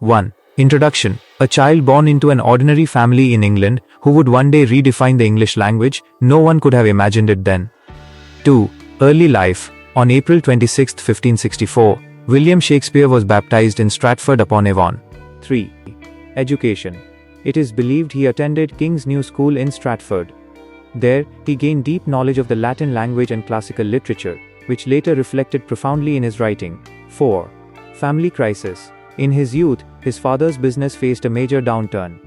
1. Introduction. A child born into an ordinary family in England who would one day redefine the English language, no one could have imagined it then. 2. Early life. On April 26, 1564, William Shakespeare was baptized in Stratford-upon-Avon. 3. Education. It is believed he attended King's New School in Stratford. There, he gained deep knowledge of the Latin language and classical literature, which later reflected profoundly in his writing. 4. Family crisis. In his youth, his father's business faced a major downturn.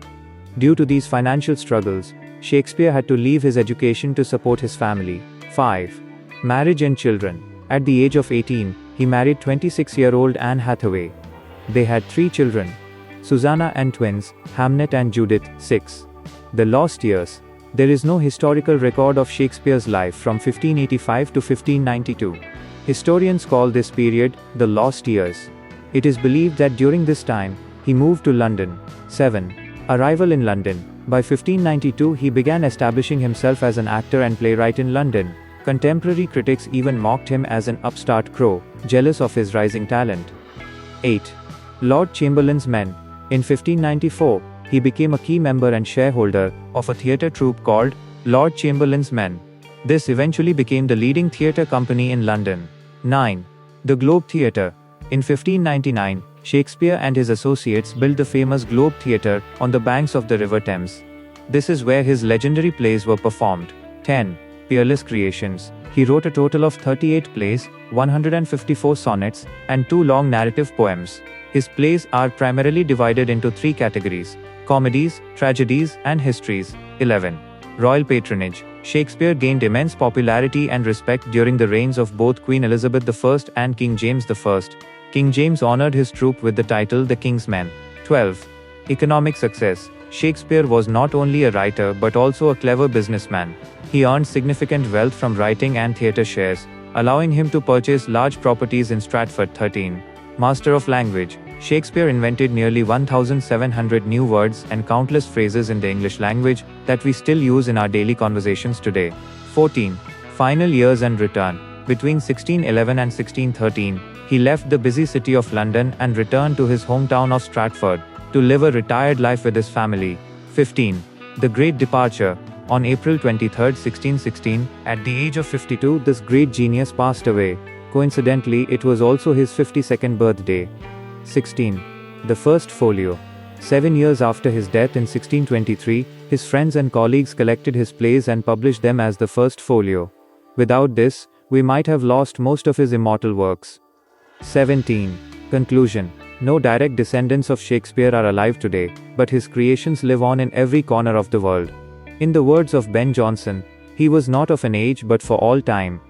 Due to these financial struggles, Shakespeare had to leave his education to support his family. 5. Marriage and children. At the age of 18, he married 26-year-old Anne Hathaway. They had 3 children, Susanna and twins, Hamnet and Judith. 6. The lost years. There is no historical record of Shakespeare's life from 1585 to 1592. Historians call this period the lost years. It is believed that during this time, he moved to London. 7. Arrival in London. By 1592 he began establishing himself as an actor and playwright in London. Contemporary critics even mocked him as an upstart crow, jealous of his rising talent. 8. Lord Chamberlain's Men. In 1594, he became a key member and shareholder of a theatre troupe called Lord Chamberlain's Men. This eventually became the leading theatre company in London. 9. The Globe Theatre. In 1599, Shakespeare and his associates built the famous Globe Theatre on the banks of the River Thames. This is where his legendary plays were performed. 10. Peerless creations. He wrote a total of 38 plays, 154 sonnets, and 2 long narrative poems. His plays are primarily divided into 3 categories: comedies, tragedies, and histories. 11. Royal patronage. Shakespeare gained immense popularity and respect during the reigns of both Queen Elizabeth I and King James I. King James honored his troupe with the title The King's Men. 12. Economic success. Shakespeare was not only a writer but also a clever businessman. He earned significant wealth from writing and theatre shares, allowing him to purchase large properties in Stratford. 13. Master of language. Shakespeare invented nearly 1,700 new words and countless phrases in the English language that we still use in our daily conversations today. 14. Final years and return. Between 1611 and 1613, he left the busy city of London and returned to his hometown of Stratford to live a retired life with his family. 15. The Great Departure. On April 23, 1616, at the age of 52, this great genius passed away. Coincidentally, it was also his 52nd birthday. 16. The First Folio. 7 years after his death in 1623, his friends and colleagues collected his plays and published them as the First Folio. Without this, we might have lost most of his immortal works. 17. Conclusion. No direct descendants of Shakespeare are alive today, but his creations live on in every corner of the world. In the words of Ben Jonson, he was not of an age but for all time.